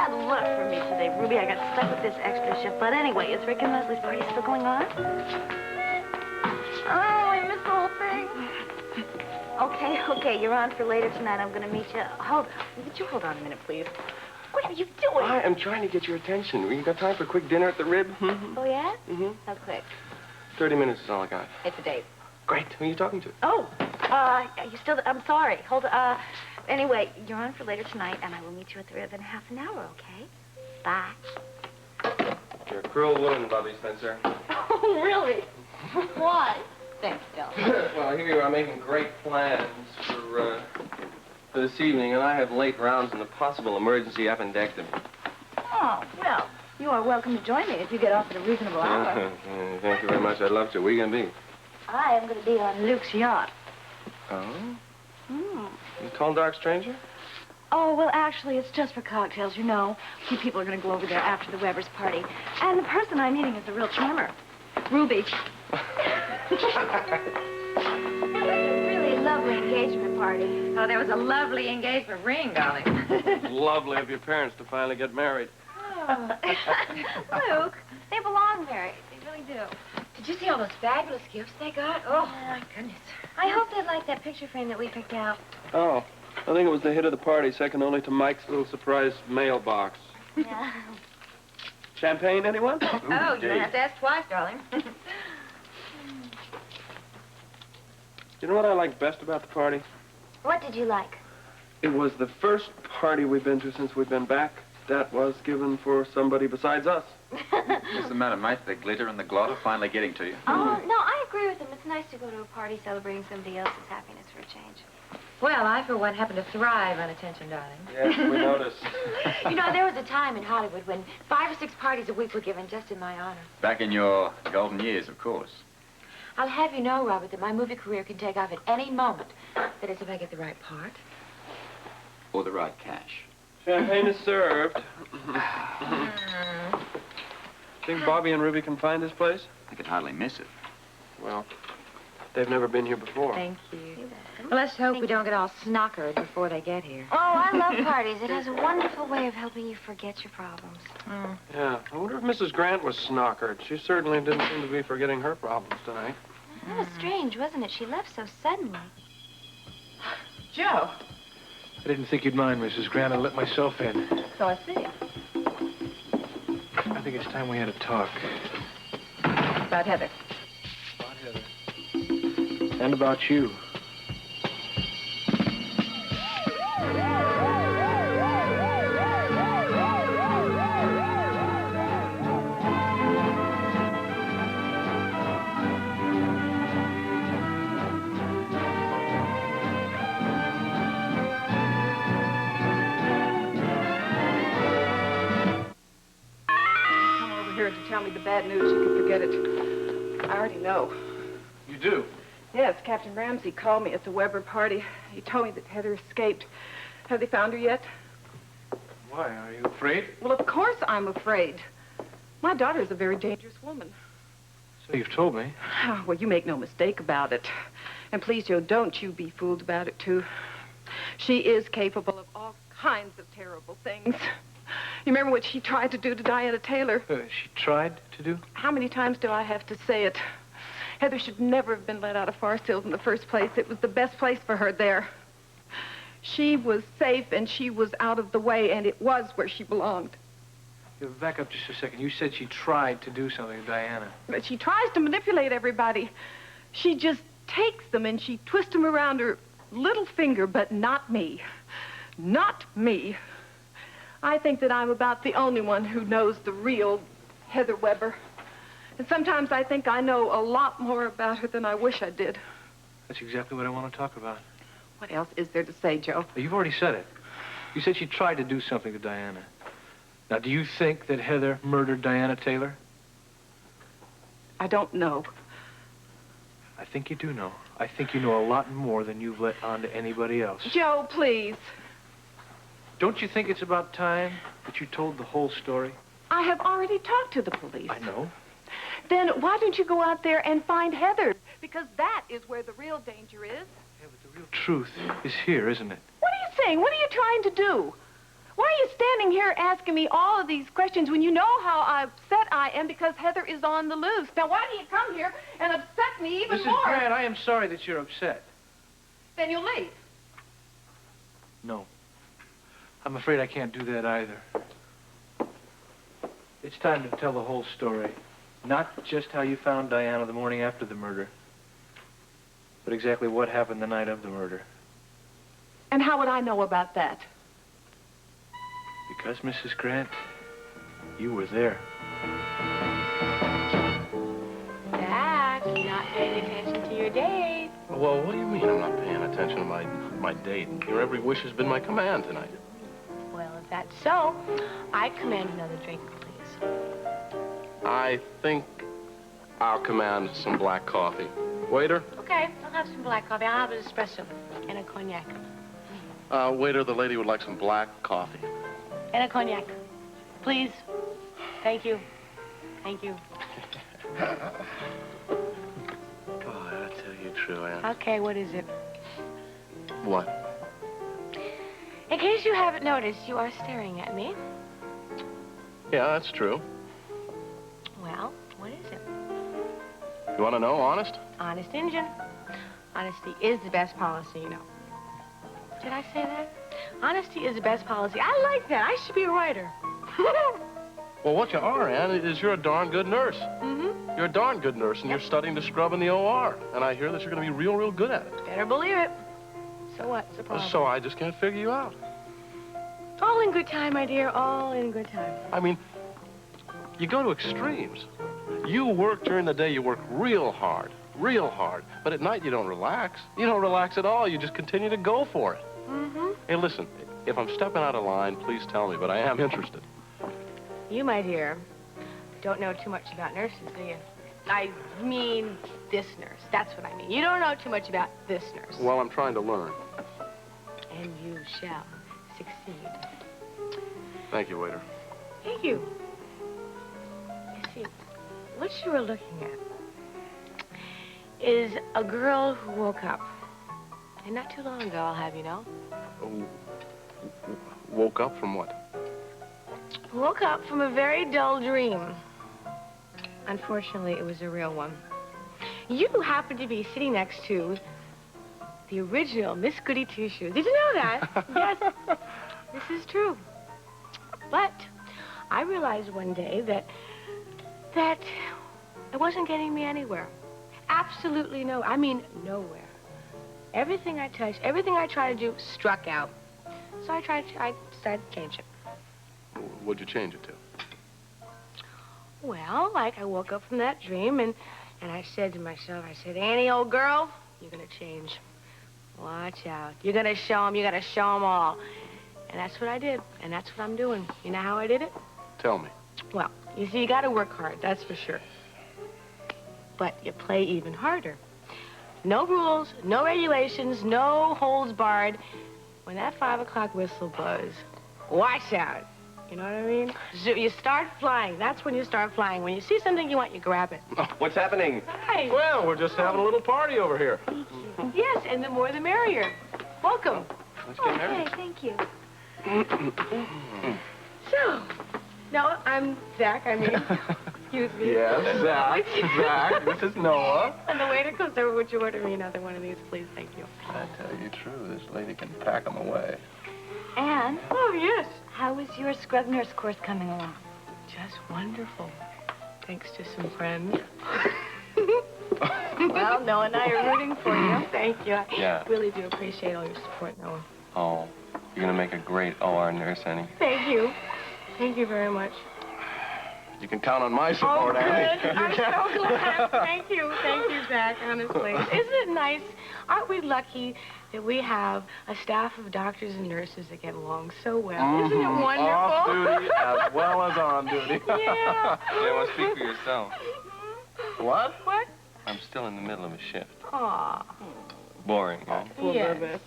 bad luck for me today, Ruby. I got stuck with this extra shift. But anyway, is Rick and Leslie's party still going on? Oh, I missed the whole thing. Okay, you're on for later tonight. I'm going to meet you. Would you hold on a minute, please? What are you doing? I am trying to get your attention. We got time for a quick dinner at the Rib? Oh, yeah? Mm-hmm. How quick? 30 minutes is all I got. It's a date. Great. Who are you talking to? Oh, you still... I'm sorry. Anyway, you're on for later tonight, and I will meet you at the Rib in half an hour, okay? Bye. You're a cruel woman, Bobby Spencer. Oh, really? Why? Thanks, Del. Well, here you are making great plans for this evening, and I have late rounds in a possible emergency appendectomy. Oh, well, you are welcome to join me if you get off at a reasonable hour. Thank you very much. I'd love to. Where are you going to be? I am going to be on Luke's yacht. Oh? You tall, dark stranger? Oh, well, actually, it's just for cocktails, you know. A few people are going to go over there after the Weber's party. And the person I'm meeting is a real charmer. Ruby. It was a really lovely engagement party. Oh, there was a lovely engagement ring, darling. Lovely of your parents to finally get married. Oh. Luke, they belong married. They really do. Did you see all those fabulous gifts they got? Oh, my goodness. I hope they like that picture frame that we picked out. Oh, I think it was the hit of the party, second only to Mike's little surprise mailbox. Yeah. Champagne, anyone? Oh, you don't have to ask twice, darling. You know what I liked best about the party? What did you like? It was the first party we've been to since we've been back that was given for somebody besides us. What's the matter, mate? The glitter and the glot are finally getting to you. Oh, no, I agree with him. It's nice to go to a party celebrating somebody else's happiness for a change. Well, I, for one, happen to thrive on attention, darling. Yes, we noticed. You know, there was a time in Hollywood when 5 or 6 parties a week were given just in my honor. Back in your golden years, of course. I'll have you know, Robert, that my movie career can take off at any moment. That is, if I get the right part. Or the right cash. Champagne is served. Think Bobby and Ruby can find this place? I could hardly miss it. Well, they've never been here before. Thank you. Well, let's hope we don't get all snockered before they get here. Oh, I love parties. It has a wonderful way of helping you forget your problems. Yeah, I wonder if Mrs. Grant was snockered. She certainly didn't seem to be forgetting her problems tonight. That was strange, wasn't it? She left so suddenly. Joe. I didn't think you'd mind, Mrs. Grant. I let myself in. So I see. I think it's time we had a talk. About Heather. About Heather. And about you. To tell me the bad news, you can forget it. I already know. You do? Yes, Captain Ramsey called me at the Weber party. He told me that Heather escaped. Have they found her yet? Why? Are you afraid? Well, of course I'm afraid. My daughter is a very dangerous woman. So you've told me. Oh, well, you make no mistake about it. And please, Joe, don't you be fooled about it, too. She is capable of all kinds of terrible things. You remember what she tried to do to Diana Taylor? She tried to do? How many times do I have to say it? Heather should never have been let out of Forest Hills in the first place. It was the best place for her there. She was safe and she was out of the way, and it was where she belonged. You back up just a second. You said she tried to do something to Diana. But she tries to manipulate everybody. She just takes them and she twists them around her little finger, but not me. Not me. I think that I'm about the only one who knows the real Heather Weber. And sometimes I think I know a lot more about her than I wish I did. That's exactly what I want to talk about. What else is there to say, Joe? You've already said it. You said she tried to do something to Diana. Now, do you think that Heather murdered Diana Taylor? I don't know. I think you do know. I think you know a lot more than you've let on to anybody else. Joe, please. Don't you think it's about time that you told the whole story? I have already talked to the police. I know. Then why don't you go out there and find Heather? Because that is where the real danger is. Yeah, but the real truth is here, isn't it? What are you saying? What are you trying to do? Why are you standing here asking me all of these questions when you know how upset I am because Heather is on the loose? Now, why do you come here and upset me even Mrs. more? Grant, I am sorry that you're upset. Then you'll leave. No. I'm afraid I can't do that either. It's time to tell the whole story. Not just how you found Diana the morning after the murder, but exactly what happened the night of the murder. And how would I know about that? Because, Mrs. Grant, you were there. Zach, you're not paying attention to your date. Well, what do you mean I'm not paying attention to my date? Your every wish has been my command tonight. Well, if that's so, I command another drink, please. I think I'll command some black coffee. Waiter? Okay, I'll have some black coffee. I'll have an espresso and a cognac. Waiter, the lady would like some black coffee. And a cognac. Please. Thank you. Thank you. Oh, I tell you true, Anne. Okay, what is it? What? In case you haven't noticed, you are staring at me. Yeah, that's true. Well, what is it? You want to know, honest? Honest Injun. Honesty is the best policy, you know. Did I say that? Honesty is the best policy. I like that. I should be a writer. Well, what you are, Anne, is you're a darn good nurse. Mm-hmm. You're a darn good nurse, and you're studying to scrub in the OR. And I hear that you're going to be real, real good at it. Better believe it. So what's the problem? So I just can't figure you out. All in good time, my dear. All in good time. I mean, you go to extremes. You work during the day, you work real hard. But at night, you don't relax. You don't relax at all. You just continue to go for it. Mm-hmm. Hey, listen, if I'm stepping out of line, please tell me, but I am interested. You, my dear, don't know too much about nurses, do you? I mean this nurse. That's what I mean. You don't know too much about this nurse. Well, I'm trying to learn. And you shall succeed. Thank you, waiter. Thank you. You see, what you were looking at is a girl who woke up. And not too long ago, I'll have you know. Woke up from what? Woke up from a very dull dream. Unfortunately, it was a real one. You happened to be sitting next to the original Miss Goody Two-Shoes. Did you know that? Yes, this is true. But I realized one day that it wasn't getting me anywhere. Absolutely no, I mean nowhere. Everything I touched, everything I tried to do struck out. So I started to change it. What'd you change it to? Well, like I woke up from that dream and I said to myself, I said, Annie, old girl, you're gonna change. Watch out. You're gonna show them, you gotta show them all. And that's what I did, and that's what I'm doing. You know how I did it? Tell me. Well, you see, you gotta work hard, that's for sure. But you play even harder. No rules, no regulations, no holds barred. When that 5 o'clock whistle blows, watch out. You know what I mean? So you start flying. That's when you start flying. When you see something you want, you grab it. What's happening? Hi. Well, we're just having a little party over here. Yes, and the more the merrier. Welcome. Let's get married. Okay, thank you. So, no, I'm Zach, I mean. Excuse me. Yes, Zach. Zach, this is Noah. And the waiter comes over, would you order me another one of these, please? Thank you. I tell you true, this lady can pack them away. Anne, Oh, yes. how is your scrub nurse course coming along? Just wonderful. Thanks to some friends. Well, Noah and I are rooting for you. Thank you. Yeah. I really do appreciate all your support, Noah. Oh, you're gonna make a great OR nurse, Annie. Thank you. Thank you very much. You can count on my Oh, support, good. Annie. I'm so glad. Thank you, Zach, honestly. Isn't it nice? Aren't we lucky that we have a staff of doctors and nurses that get along so well? Isn't it wonderful? Off duty as well as on duty. Yeah. Yeah, well, speak for yourself. What? What? I'm still in the middle of a shift. Aw. Boring, huh? Yes.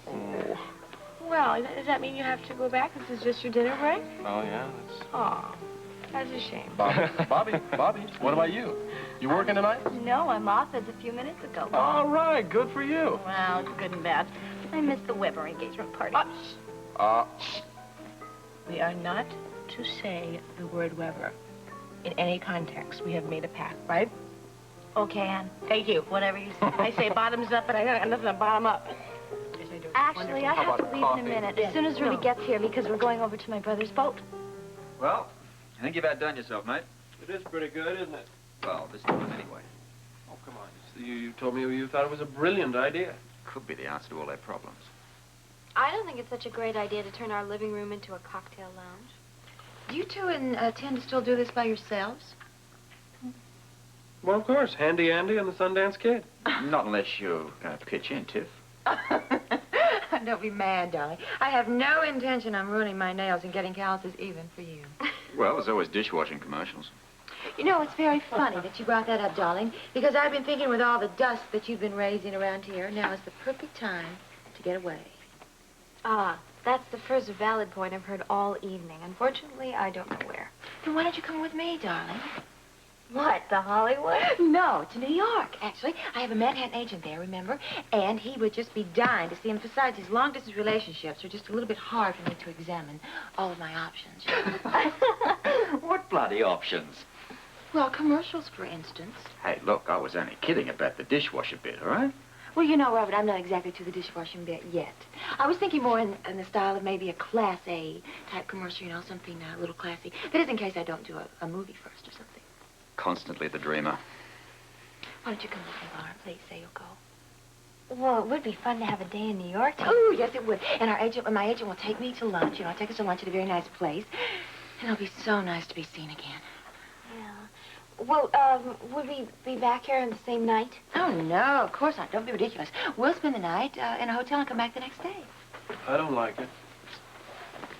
Well, does that mean you have to go back? This is just your dinner break? Oh, yeah? That's... Aw. That's a shame. Bobby, what about you? You working tonight? No, I'm off as a few minutes ago. All right, good for you. Well, it's good and bad. I missed the Weber engagement party. We are not to say the word Weber in any context. We have made a pact, right? Okay, Anne. Thank you. Whatever you say. I say bottoms up, but I got nothing to bottom up. Yes, I do. Actually, I have to leave in a minute. As soon as Ruby No. gets here, because we're going over to my brother's boat. Well, I think you've outdone yourself, mate. It is pretty good, isn't it? Well, this time anyway. Oh, come on. You told me you thought it was a brilliant idea. Could be the answer to all their problems. I don't think it's such a great idea to turn our living room into a cocktail lounge. You two intend to still do this by yourselves? Well, of course. Handy Andy and the Sundance Kid. Not unless you pitch in, Tiff. Don't be mad, darling. I have no intention of ruining my nails and getting calluses even for you. Well, there's always dishwashing commercials. You know, it's very funny that you brought that up, darling, because I've been thinking with all the dust that you've been raising around here, now is the perfect time to get away. Ah, that's the first valid point I've heard all evening. Unfortunately, I don't know where. Then why don't you come with me, darling? What, to Hollywood? No, to New York, actually. I have a Manhattan agent there, remember? And he would just be dying to see him. Besides, his long-distance relationships are just a little bit hard for me to examine all of my options. What bloody options? Well, commercials, for instance. Hey, look, I was only kidding about the dishwasher bit, all right? Well, you know, Robert, I'm not exactly to the dishwashing bit yet. I was thinking more in the style of maybe a Class A type commercial, you know, something a little classy. That is in case I don't do a movie first or something. Constantly the dreamer. Why don't you come with me, Laura? Please say you'll go. Well, it would be fun to have a day in New York. Oh, yes, it would. And my agent will take me to lunch. You know, take us to lunch at a very nice place. And it'll be so nice to be seen again. Yeah. Well, would we be back here on the same night? Oh, no, of course not. Don't be ridiculous. We'll spend the night in a hotel and come back the next day. I don't like it.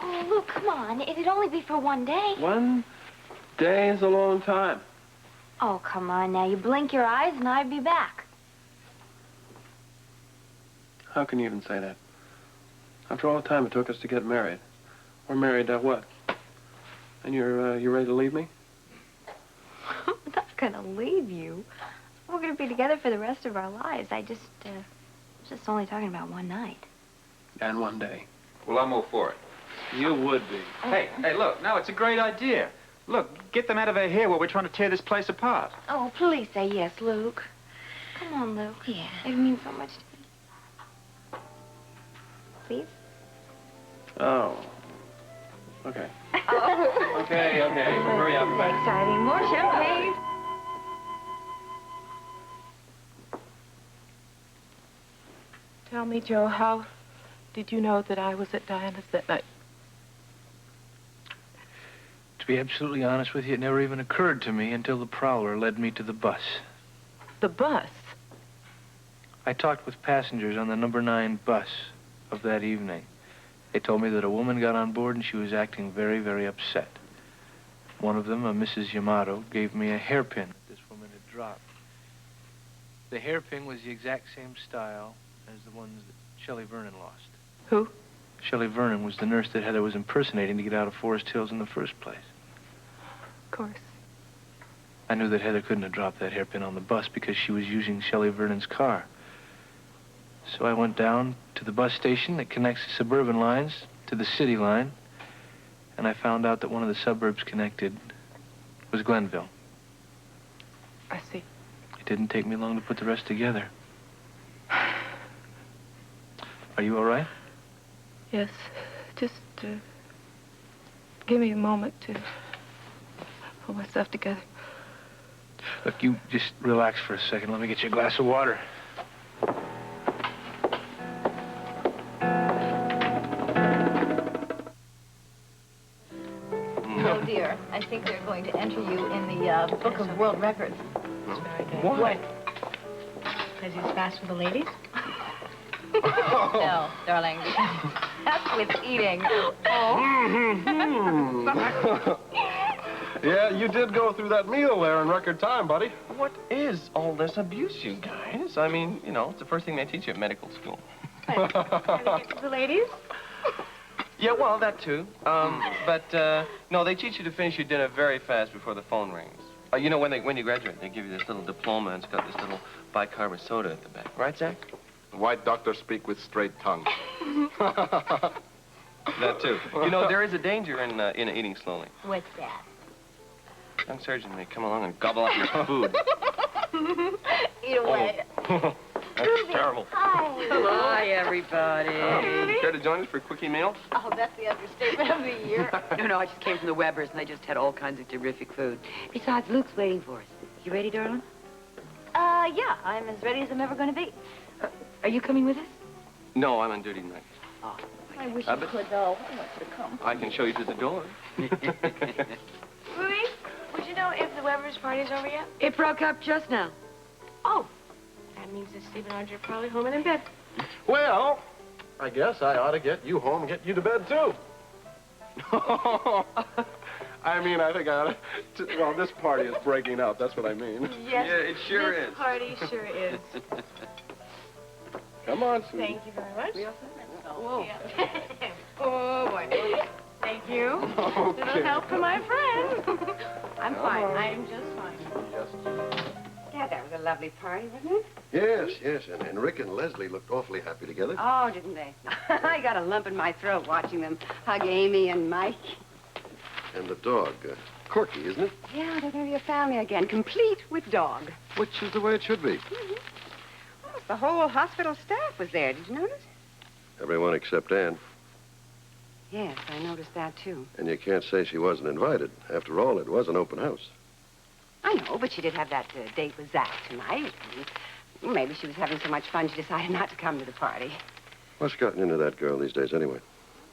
Oh, Luke, come on. It'd only be for one day. 1 day is a long time. Oh, come on now. You blink your eyes and I'd be back. How can you even say that? After all the time it took us to get married. We're married at what? And you're ready to leave me? I'm not gonna leave you. We're gonna be together for the rest of our lives. I just only talking about one night. And 1 day. Well, I'm all for it. You would be. Hey, look, no, it's a great idea. Look, get them out of her hair while we're trying to tear this place apart. Oh, please say yes, Luke. Come on, Luke. Yeah. It means so much to me. Please? Oh. Okay. Oh. Okay. Hurry up. Exciting. More champagne. Tell me, Joe, how did you know that I was at Diana's that night? To be absolutely honest with you, it never even occurred to me until the prowler led me to the bus. The bus? I talked with passengers on the number 9 bus of that evening. They told me that a woman got on board and she was acting very, very upset. One of them, a Mrs. Yamato, gave me a hairpin this woman had dropped. The hairpin was the exact same style as the ones that Shelley Vernon lost. Who? Shelley Vernon was the nurse that Heather was impersonating to get out of Forest Hills in the first place. Of course. I knew that Heather couldn't have dropped that hairpin on the bus because she was using Shelley Vernon's car. So I went down to the bus station that connects the suburban lines to the city line, and I found out that one of the suburbs connected was Glenville. I see. It didn't take me long to put the rest together. Are you all right? Yes. Just give me a moment to pull myself together. Look, you just relax for a second. Let me get you a glass of water. Oh, dear. I think they're going to enter you in the Book of World Records. That's very good. Why? Because he's fast with the ladies? No, darling. That's with eating. Yeah, you did go through that meal there in record time, buddy. What is all this abuse, you guys? I mean, you know, it's the first thing they teach you at medical school. The ladies? Yeah, well, that too. No, they teach you to finish your dinner very fast before the phone rings. You know, when you graduate, they give you this little diploma, and it's got this little bicarb soda at the back. Right, Zach? White doctors speak with straight tongue. That, too. You know, there is a danger in eating slowly. What's that? Young surgeon may come along and gobble up your food. Eat away. Oh. That's terrible. Hi. Hi, everybody. Care to join us for a quickie meal? Oh, that's the understatement of the year. No, I just came from the Webbers, and they just had all kinds of terrific food. Besides, Luke's waiting for us. You ready, darling? Yeah, I'm as ready as I'm ever going to be. Are you coming with us? No, I'm on duty tonight. I wish I you bet- could, though. I want you to come. I can show you to the door. Ruby, would you know if the Weber's party's over yet? It broke up just now. Oh, that means that Steve and Audrey are probably home and in bed. Well, I guess I ought to get you home and get you to bed, too. I mean, I think I ought to... Well, this party is breaking up. That's what I mean. Yes, Yeah, it sure this is. party sure is. Come on, sweetie. Thank you very much. Whoa. Oh, boy. Thank you. Okay. Little help from my friend. I'm Come fine. on. I am just fine. Yes. Yeah, that was a lovely party, wasn't it? Yes, yes, and Rick and Leslie looked awfully happy together. Oh, didn't they? I got a lump in my throat watching them hug Amy and Mike. And the dog, Corky, isn't it? Yeah, they're going to be a family again, complete with dog. Which is the way it should be. Oh, the whole hospital staff was there. Did you notice? Everyone except Anne. Yes, I noticed that, too. And you can't say she wasn't invited. After all, it was an open house. I know, but she did have that date with Zach tonight. And maybe she was having so much fun she decided not to come to the party. What's gotten into that girl these days, anyway?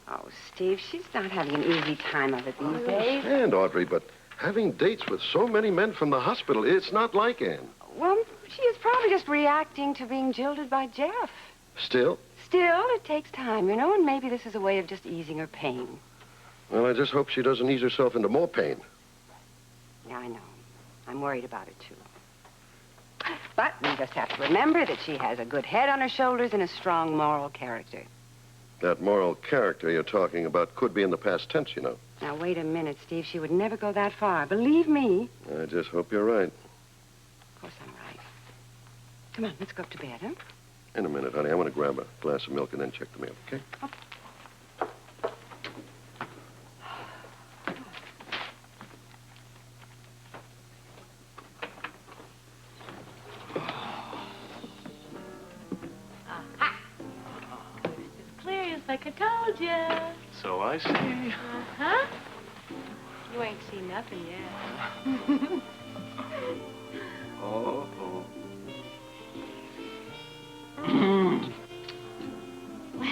Oh, Steve, she's not having an easy time of it these days. And Audrey, but having dates with so many men from the hospital, it's not like Anne. Well, she is probably just reacting to being jilted by Jeff. Still? Still, it takes time, you know, and maybe this is a way of just easing her pain. Well, I just hope she doesn't ease herself into more pain. Yeah, I know. I'm worried about it, too. But we just have to remember that she has a good head on her shoulders and a strong moral character. That moral character you're talking about could be in the past tense, you know. Now, wait a minute, Steve. She would never go that far. Believe me. I just hope you're right. Of course I'm right. Come on, let's go up to bed, huh? In a minute, honey. I want to grab a glass of milk and then check the mail, okay? Clear as like I told you. So I see. Uh-huh. You ain't seen nothing yet. Oh.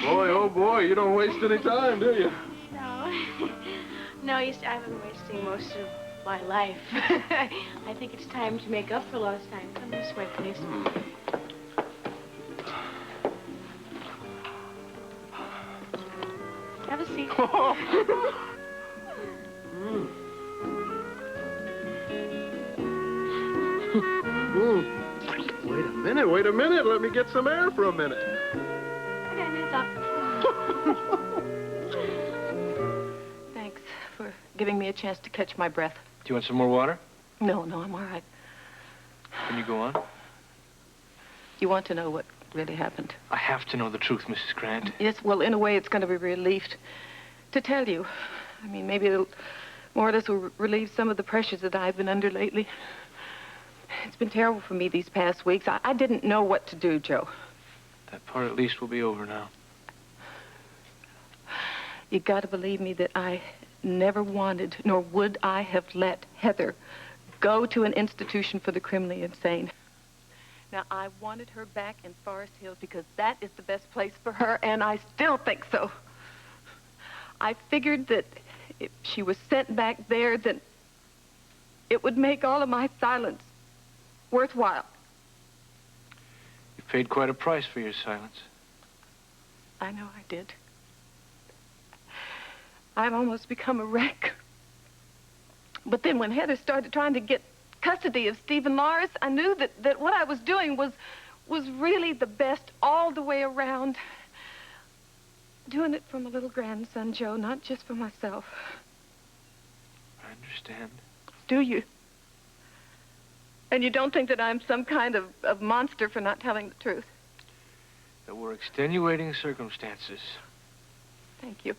Boy, oh boy, you don't waste any time, do you? No. No, I've been wasting most of my life. I think it's time to make up for lost time. Come this way, please. Have a seat. Wait a minute. Let me get some air for a minute. Okay, hands up. Thanks for giving me a chance to catch my breath. Do you want some more water? No, I'm all right. Can you go on? You want to know what really happened? I have to know the truth, Mrs. Grant. Yes, well, in a way, it's going to be relieved to tell you. I mean, maybe it'll more or less will relieve some of the pressures that I've been under lately. It's been terrible for me these past weeks. I didn't know what to do, Joe. That part at least will be over now. You got to believe me that I never wanted, nor would I have let Heather go to an institution for the criminally insane. Now, I wanted her back in Forest Hills because that is the best place for her, and I still think so. I figured that if she was sent back there, then it would make all of my silence worthwhile. You paid quite a price for your silence. I know I did. I've almost become a wreck. But then when Heather started trying to get custody of Stephen Lawrence, I knew that what I was doing was really the best all the way around. Doing it for my little grandson, Joe, not just for myself. I understand. Do you? And you don't think that I'm some kind of monster for not telling the truth? There were extenuating circumstances. Thank you.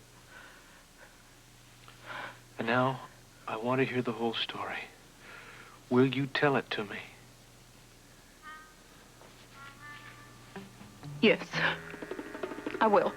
And now, I want to hear the whole story. Will you tell it to me? Yes, I will.